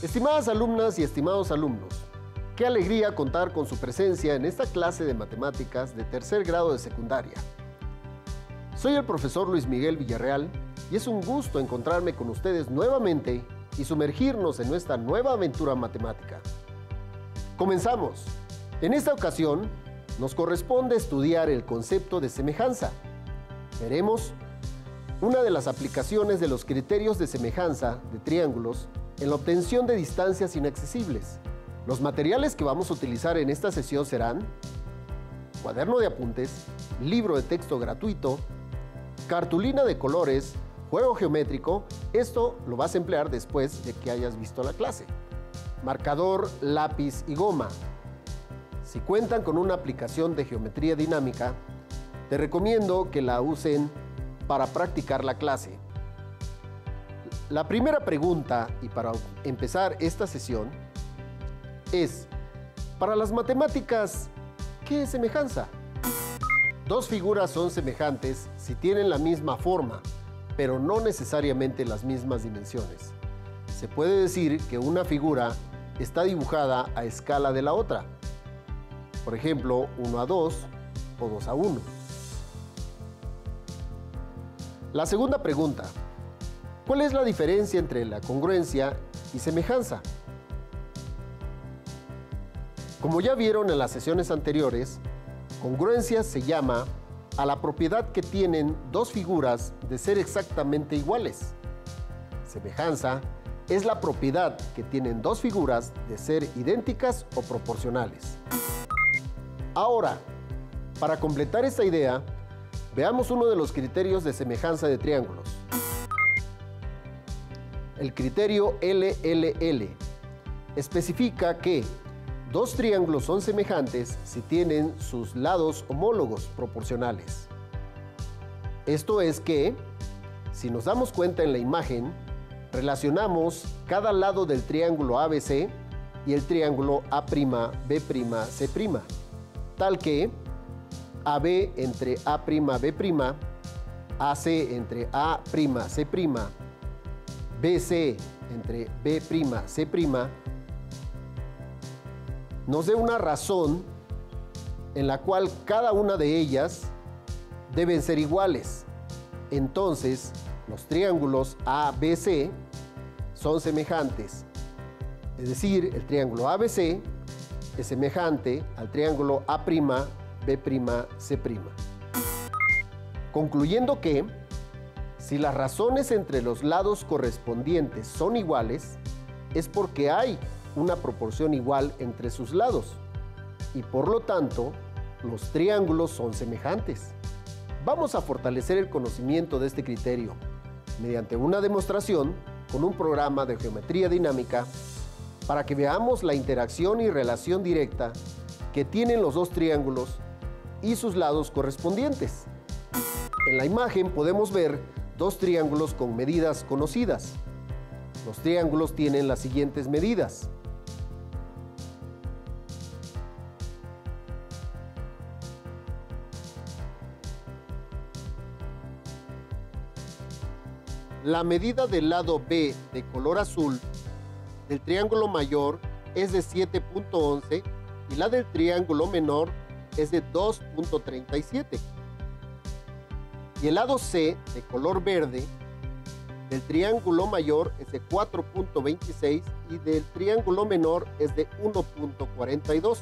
Estimadas alumnas y estimados alumnos, qué alegría contar con su presencia en esta clase de matemáticas de tercer grado de secundaria. Soy el profesor Luis Miguel Villarreal y es un gusto encontrarme con ustedes nuevamente y sumergirnos en nuestra nueva aventura matemática. ¡Comenzamos! En esta ocasión, nos corresponde estudiar el concepto de semejanza. Veremos una de las aplicaciones de los criterios de semejanza de triángulos en la obtención de distancias inaccesibles. Los materiales que vamos a utilizar en esta sesión serán cuaderno de apuntes, libro de texto gratuito, cartulina de colores, juego geométrico. Esto lo vas a emplear después de que hayas visto la clase. Marcador, lápiz y goma. Si cuentan con una aplicación de geometría dinámica, te recomiendo que la usen para practicar la clase. La primera pregunta, y para empezar esta sesión, es: para las matemáticas, ¿qué es semejanza? Dos figuras son semejantes si tienen la misma forma, pero no necesariamente las mismas dimensiones. Se puede decir que una figura está dibujada a escala de la otra. Por ejemplo, 1:2 o 2:1. La segunda pregunta: ¿cuál es la diferencia entre la congruencia y semejanza? Como ya vieron en las sesiones anteriores, congruencia se llama a la propiedad que tienen dos figuras de ser exactamente iguales. Semejanza es la propiedad que tienen dos figuras de ser idénticas o proporcionales. Ahora, para completar esta idea, veamos uno de los criterios de semejanza de triángulos. El criterio LLL especifica que dos triángulos son semejantes si tienen sus lados homólogos proporcionales. Esto es que, si nos damos cuenta en la imagen, relacionamos cada lado del triángulo ABC y el triángulo A'B'C', tal que AB entre A'B', AC entre A'C', BC entre B'C', nos dé una razón en la cual cada una de ellas deben ser iguales. Entonces, los triángulos ABC son semejantes. Es decir, el triángulo ABC es semejante al triángulo A'B'C'. Concluyendo que, si las razones entre los lados correspondientes son iguales, es porque hay una proporción igual entre sus lados y por lo tanto los triángulos son semejantes. Vamos a fortalecer el conocimiento de este criterio mediante una demostración con un programa de geometría dinámica para que veamos la interacción y relación directa que tienen los dos triángulos y sus lados correspondientes. En la imagen podemos ver dos triángulos con medidas conocidas. Los triángulos tienen las siguientes medidas. La medida del lado B de color azul del triángulo mayor es de 7.11 y la del triángulo menor es de 2.37. Y el lado C de color verde del triángulo mayor es de 4.26 y del triángulo menor es de 1.42.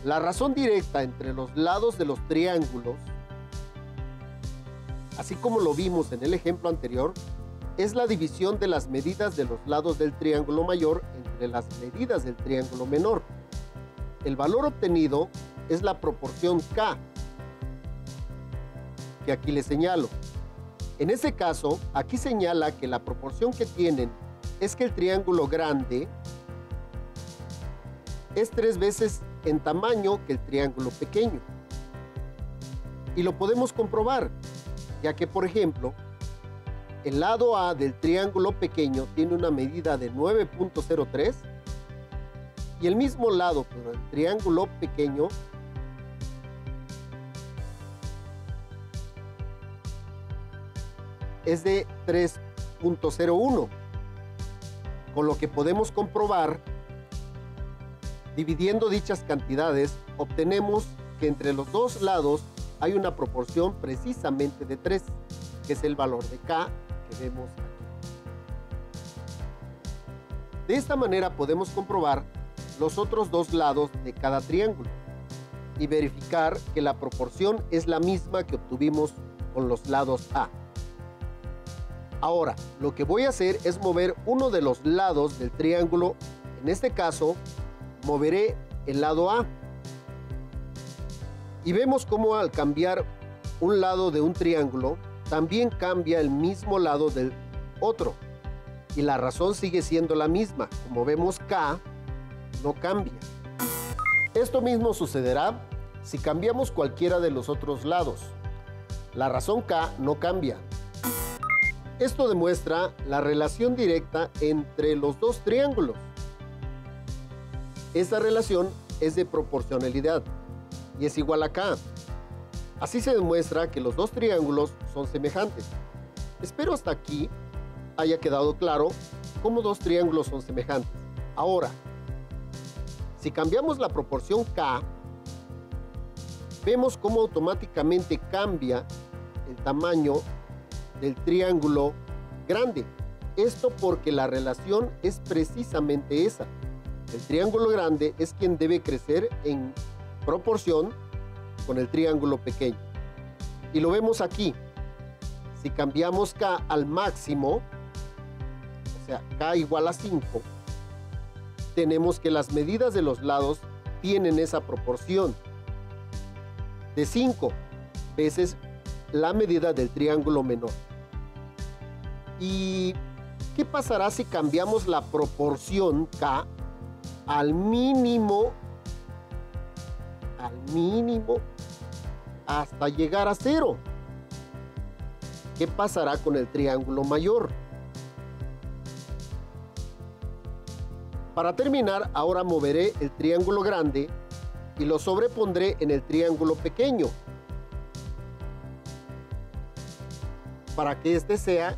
La razón directa entre los lados de los triángulos, así como lo vimos en el ejemplo anterior, es la división de las medidas de los lados del triángulo mayor entre las medidas del triángulo menor. El valor obtenido es la proporción K, que aquí les señalo. En este caso, aquí señala que la proporción que tienen es que el triángulo grande es 3 veces en tamaño que el triángulo pequeño. Y lo podemos comprobar, ya que, por ejemplo, el lado A del triángulo pequeño tiene una medida de 9.03 y el mismo lado, pero el triángulo pequeño, es de 3.01. con lo que podemos comprobar, dividiendo dichas cantidades, obtenemos que entre los dos lados hay una proporción precisamente de 3, que es el valor de K que vemos aquí. De esta manera podemos comprobar los otros dos lados de cada triángulo y verificar que la proporción es la misma que obtuvimos con los lados A. Ahora, lo que voy a hacer es mover uno de los lados del triángulo. En este caso, moveré el lado A. Y vemos cómo al cambiar un lado de un triángulo, también cambia el mismo lado del otro. Y la razón sigue siendo la misma. Como vemos, K no cambia. Esto mismo sucederá si cambiamos cualquiera de los otros lados. La razón K no cambia. Esto demuestra la relación directa entre los dos triángulos. Esta relación es de proporcionalidad y es igual a K. Así se demuestra que los dos triángulos son semejantes. Espero hasta aquí haya quedado claro cómo dos triángulos son semejantes. Ahora, si cambiamos la proporción K, vemos cómo automáticamente cambia el tamaño del triángulo grande. Esto porque la relación es precisamente esa. El triángulo grande es quien debe crecer en proporción con el triángulo pequeño. Y lo vemos aquí. Si cambiamos K al máximo, o sea, K igual a 5, tenemos que las medidas de los lados tienen esa proporción de 5 veces la medida del triángulo menor. ¿Y qué pasará si cambiamos la proporción K al mínimo hasta llegar a 0? ¿Qué pasará con el triángulo mayor? Para terminar, ahora moveré el triángulo grande y lo sobrepondré en el triángulo pequeño para que este sea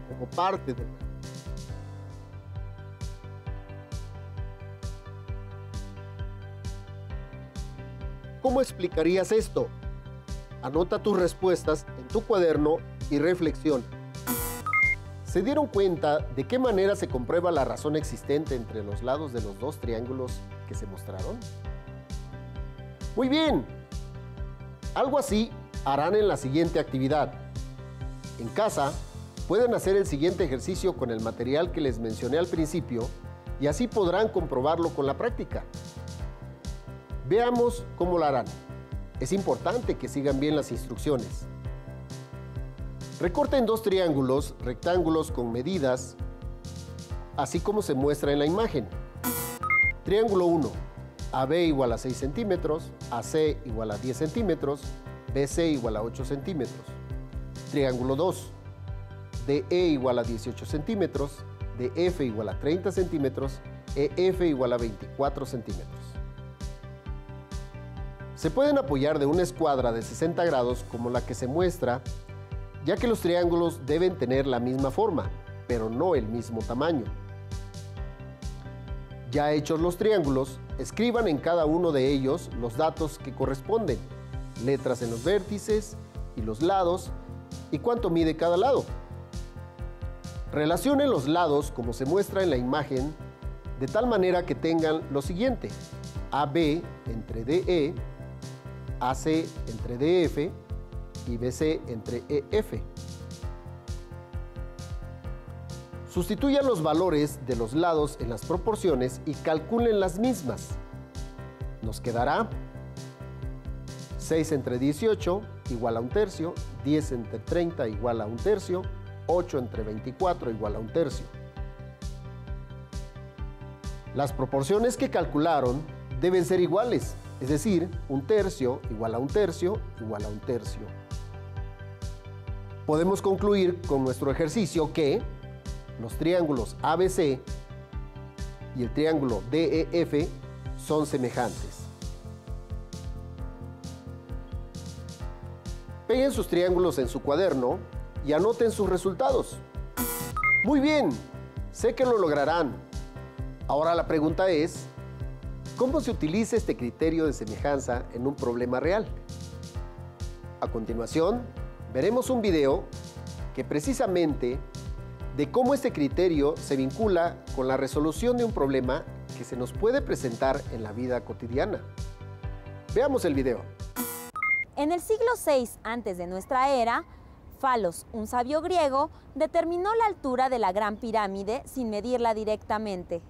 como parte del grande. ¿Cómo explicarías esto? Anota tus respuestas en tu cuaderno y reflexiona. ¿Se dieron cuenta de qué manera se comprueba la razón existente entre los lados de los dos triángulos que se mostraron? Muy bien. Algo así harán en la siguiente actividad. En casa, pueden hacer el siguiente ejercicio con el material que les mencioné al principio y así podrán comprobarlo con la práctica. Veamos cómo lo harán. Es importante que sigan bien las instrucciones. Recorten dos triángulos rectángulos con medidas, así como se muestra en la imagen. Triángulo 1, AB igual a 6 centímetros, AC igual a 10 centímetros, BC igual a 8 centímetros. Triángulo 2, DE igual a 18 centímetros, DF igual a 30 centímetros, EF igual a 24 centímetros. Se pueden apoyar de una escuadra de 60 grados como la que se muestra, ya que los triángulos deben tener la misma forma, pero no el mismo tamaño. Ya hechos los triángulos, escriban en cada uno de ellos los datos que corresponden, letras en los vértices y los lados, y cuánto mide cada lado. Relacionen los lados como se muestra en la imagen, de tal manera que tengan lo siguiente: AB entre DE, AC entre DF y BC entre EF. Sustituyan los valores de los lados en las proporciones y calculen las mismas. Nos quedará 6 entre 18 igual a 1/3, 10 entre 30 igual a 1/3, 8 entre 24 igual a 1/3. Las proporciones que calcularon deben ser iguales, es decir, 1/3 igual a 1/3 igual a 1/3. Podemos concluir con nuestro ejercicio que los triángulos ABC y el triángulo DEF son semejantes. Peguen sus triángulos en su cuaderno y anoten sus resultados. Muy bien, sé que lo lograrán. Ahora la pregunta es, ¿cómo se utiliza este criterio de semejanza en un problema real? A continuación, veremos un video que precisamente de cómo este criterio se vincula con la resolución de un problema que se nos puede presentar en la vida cotidiana. Veamos el video. En el siglo VI antes de nuestra era, Falos, un sabio griego, determinó la altura de la Gran Pirámide sin medirla directamente.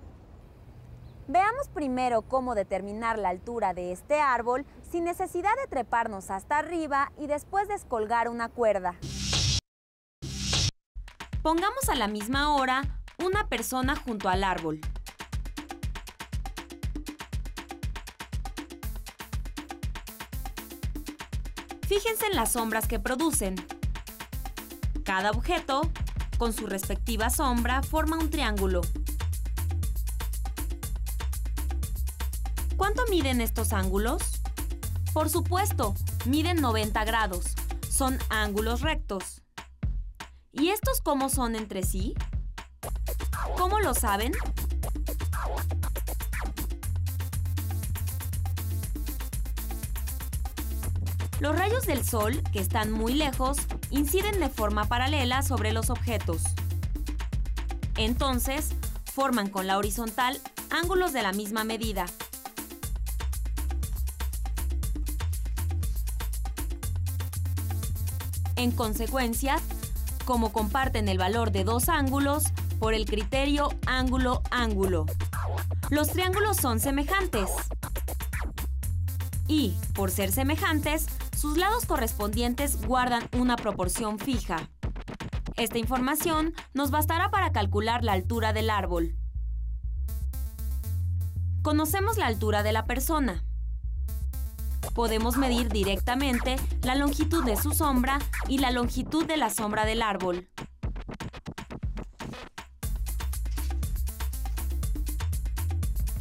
Veamos primero cómo determinar la altura de este árbol sin necesidad de treparnos hasta arriba y después descolgar una cuerda. Pongamos a la misma hora una persona junto al árbol. Fíjense en las sombras que producen. Cada objeto, con su respectiva sombra, forma un triángulo. ¿Cuánto miden estos ángulos? Por supuesto, miden 90 grados. Son ángulos rectos. ¿Y estos cómo son entre sí? ¿Cómo lo saben? Los rayos del sol, que están muy lejos, inciden de forma paralela sobre los objetos. Entonces, forman con la horizontal ángulos de la misma medida. En consecuencia, como comparten el valor de dos ángulos, por el criterio ángulo-ángulo, los triángulos son semejantes. Y, por ser semejantes, sus lados correspondientes guardan una proporción fija. Esta información nos bastará para calcular la altura del árbol. Conocemos la altura de la persona. Podemos medir directamente la longitud de su sombra y la longitud de la sombra del árbol.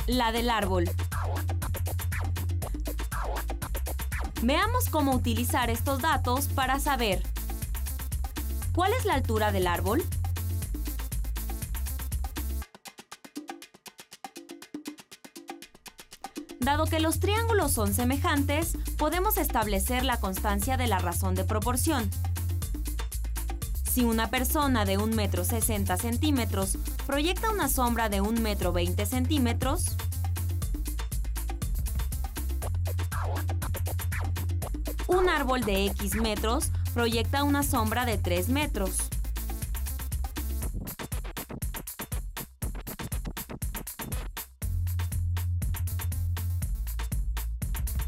La del árbol. Veamos cómo utilizar estos datos para saber ¿cuál es la altura del árbol? Dado que los triángulos son semejantes, podemos establecer la constancia de la razón de proporción. Si una persona de 1,60 m proyecta una sombra de 1,20 m, un árbol de X metros proyecta una sombra de 3 metros.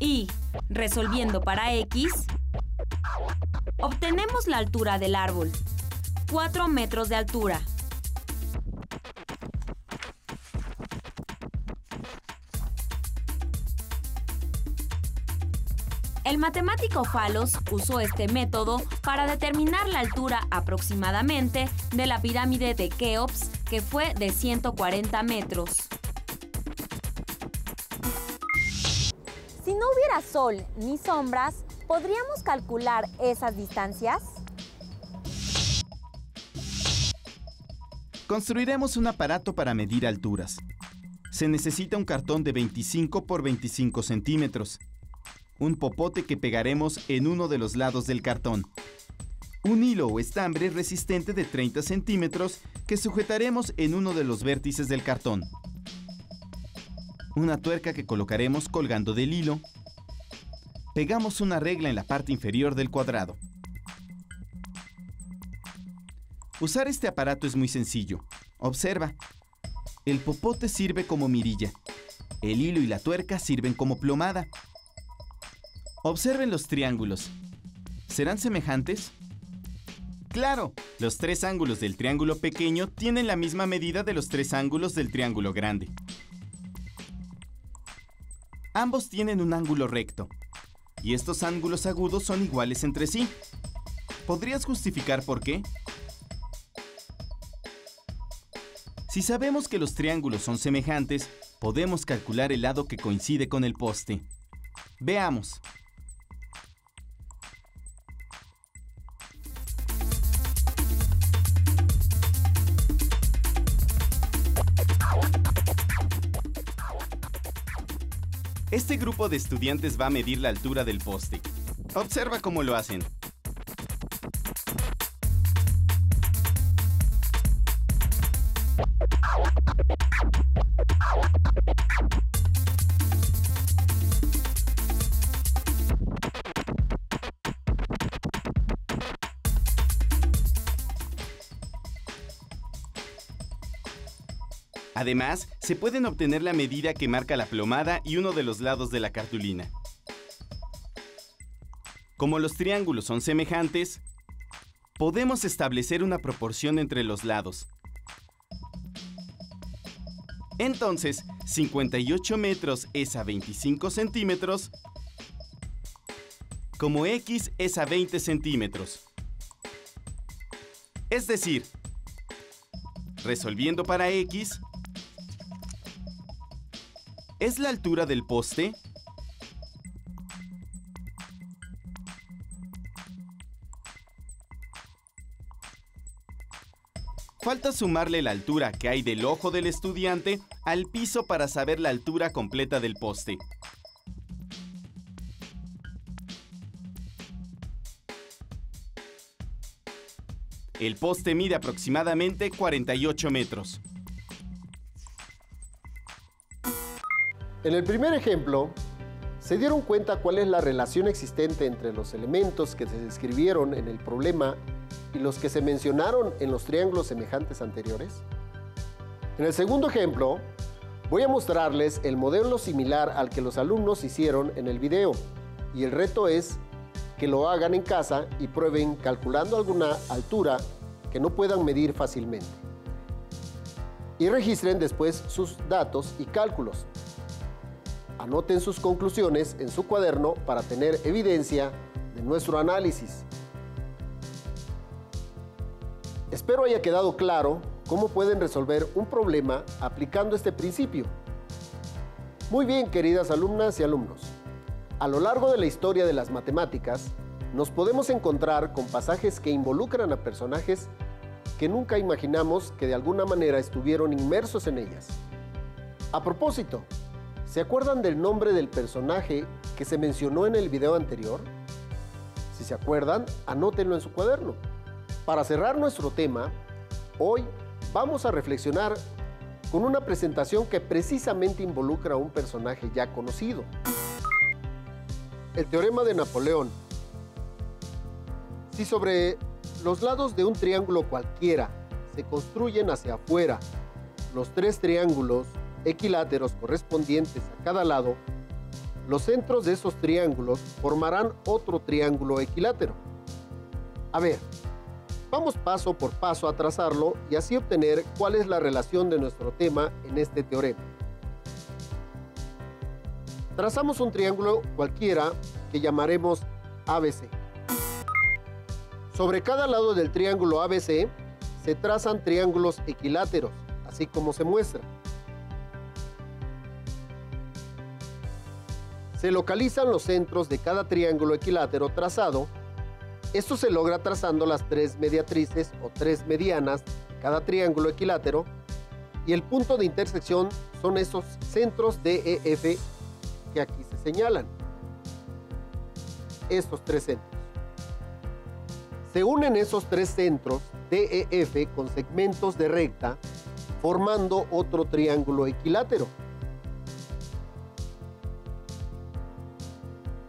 Y, resolviendo para X, obtenemos la altura del árbol, 4 metros de altura. El matemático Falos usó este método para determinar la altura aproximadamente de la pirámide de Keops, que fue de 140 metros. Si no hubiera sol ni sombras, ¿podríamos calcular esas distancias? Construiremos un aparato para medir alturas. Se necesita un cartón de 25 por 25 centímetros. Un popote que pegaremos en uno de los lados del cartón. Un hilo o estambre resistente de 30 centímetros que sujetaremos en uno de los vértices del cartón. Una tuerca que colocaremos colgando del hilo. Pegamos una regla en la parte inferior del cuadrado. Usar este aparato es muy sencillo. Observa. El popote sirve como mirilla. El hilo y la tuerca sirven como plomada. Observen los triángulos. ¿Serán semejantes? ¡Claro! Los tres ángulos del triángulo pequeño tienen la misma medida de los tres ángulos del triángulo grande. Ambos tienen un ángulo recto. Y estos ángulos agudos son iguales entre sí. ¿Podrías justificar por qué? Si sabemos que los triángulos son semejantes, podemos calcular el lado que coincide con el poste. Veamos. Este grupo de estudiantes va a medir la altura del poste. Observa cómo lo hacen. Además, se pueden obtener la medida que marca la plomada y uno de los lados de la cartulina. Como los triángulos son semejantes, podemos establecer una proporción entre los lados. Entonces, 58 metros es a 25 centímetros, como X es a 20 centímetros. Es decir, resolviendo para X, ¿es la altura del poste? Falta sumarle la altura que hay del ojo del estudiante al piso para saber la altura completa del poste. El poste mide aproximadamente 48 metros. En el primer ejemplo, ¿se dieron cuenta cuál es la relación existente entre los elementos que se describieron en el problema y los que se mencionaron en los triángulos semejantes anteriores? En el segundo ejemplo, voy a mostrarles el modelo similar al que los alumnos hicieron en el video, y el reto es que lo hagan en casa y prueben calculando alguna altura que no puedan medir fácilmente. Y registren después sus datos y cálculos. Anoten sus conclusiones en su cuaderno para tener evidencia de nuestro análisis. Espero haya quedado claro cómo pueden resolver un problema aplicando este principio. Muy bien, queridas alumnas y alumnos. A lo largo de la historia de las matemáticas, nos podemos encontrar con pasajes que involucran a personajes que nunca imaginamos que de alguna manera estuvieron inmersos en ellas. A propósito, ¿se acuerdan del nombre del personaje que se mencionó en el video anterior? Si se acuerdan, anótenlo en su cuaderno. Para cerrar nuestro tema, hoy vamos a reflexionar con una presentación que precisamente involucra a un personaje ya conocido. El teorema de Napoleón. Si sobre los lados de un triángulo cualquiera se construyen hacia afuera los tres triángulos equiláteros correspondientes a cada lado, los centros de esos triángulos formarán otro triángulo equilátero. A ver, vamos paso por paso a trazarlo y así obtener cuál es la relación de nuestro tema en este teorema. Trazamos un triángulo cualquiera que llamaremos ABC. Sobre cada lado del triángulo ABC se trazan triángulos equiláteros, así como se muestra. Se localizan los centros de cada triángulo equilátero trazado. Esto se logra trazando las tres mediatrices o tres medianas de cada triángulo equilátero, y el punto de intersección son esos centros DEF que aquí se señalan. Estos tres centros. Se unen esos tres centros DEF con segmentos de recta, formando otro triángulo equilátero.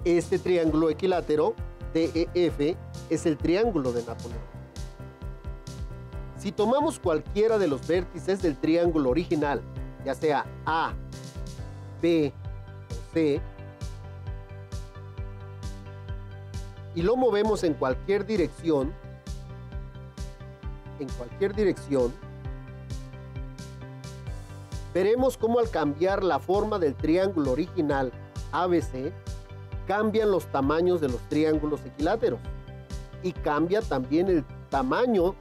Este triángulo equilátero DEF es el triángulo de Napoleón. Si tomamos cualquiera de los vértices del triángulo original, ya sea A, B o C, y lo movemos en cualquier dirección, veremos cómo al cambiar la forma del triángulo original ABC, cambian los tamaños de los triángulos equiláteros y cambia también el tamaño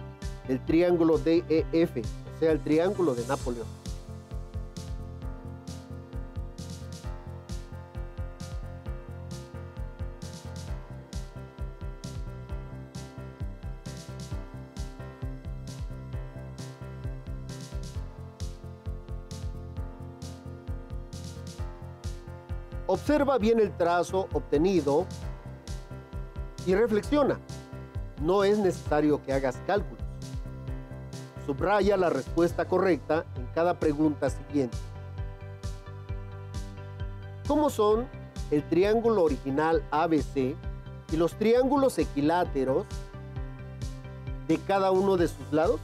del triángulo DEF, o sea, el triángulo de Napoleón. Observa bien el trazo obtenido y reflexiona. No es necesario que hagas cálculos. Subraya la respuesta correcta en cada pregunta siguiente. ¿Cómo son el triángulo original ABC y los triángulos equiláteros de cada uno de sus lados?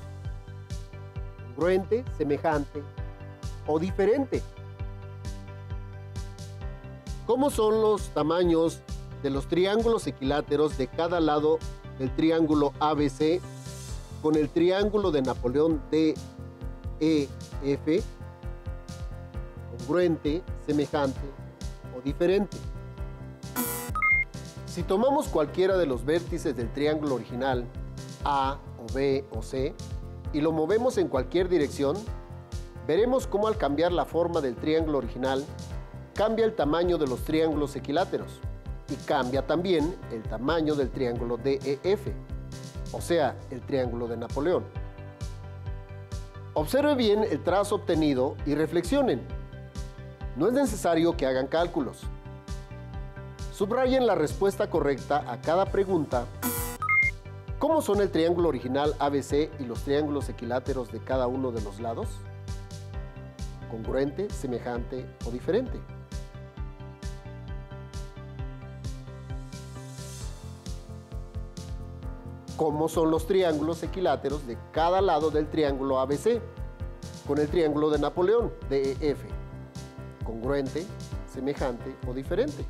¿Congruente, semejante o diferente? ¿Cómo son los tamaños de los triángulos equiláteros de cada lado del triángulo ABC con el triángulo de Napoleón DEF? ¿Congruente, semejante o diferente? Si tomamos cualquiera de los vértices del triángulo original, A o B o C, y lo movemos en cualquier dirección, veremos cómo al cambiar la forma del triángulo original, cambia el tamaño de los triángulos equiláteros y cambia también el tamaño del triángulo DEF, o sea, el triángulo de Napoleón. Observe bien el trazo obtenido y reflexionen. No es necesario que hagan cálculos. Subrayen la respuesta correcta a cada pregunta. ¿Cómo son el triángulo original ABC y los triángulos equiláteros de cada uno de los lados? ¿Congruente, semejante o diferente? ¿Cómo son los triángulos equiláteros de cada lado del triángulo ABC con el triángulo de Napoleón, DEF? ¿Congruente, semejante o diferente?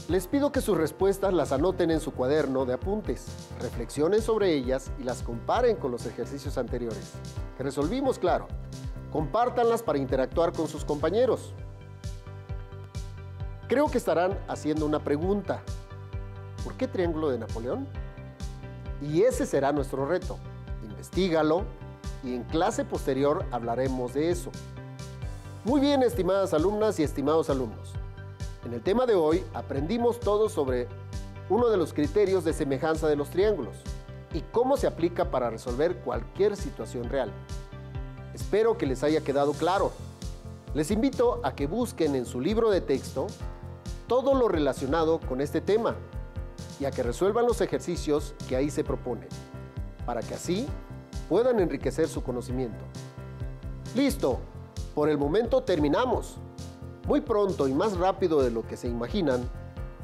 Les pido que sus respuestas las anoten en su cuaderno de apuntes, reflexionen sobre ellas y las comparen con los ejercicios anteriores, que resolvimos, claro. Compártanlas para interactuar con sus compañeros. Creo que estarán haciendo una pregunta. ¿Por qué triángulo de Napoleón? Y ese será nuestro reto. Investígalo y en clase posterior hablaremos de eso. Muy bien, estimadas alumnas y estimados alumnos. En el tema de hoy aprendimos todo sobre uno de los criterios de semejanza de los triángulos y cómo se aplica para resolver cualquier situación real. Espero que les haya quedado claro. Les invito a que busquen en su libro de texto todo lo relacionado con este tema y a que resuelvan los ejercicios que ahí se proponen, para que así puedan enriquecer su conocimiento. ¡Listo! Por el momento terminamos. Muy pronto y más rápido de lo que se imaginan,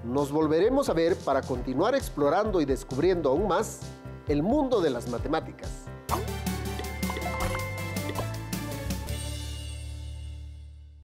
nos volveremos a ver para continuar explorando y descubriendo aún más el mundo de las matemáticas.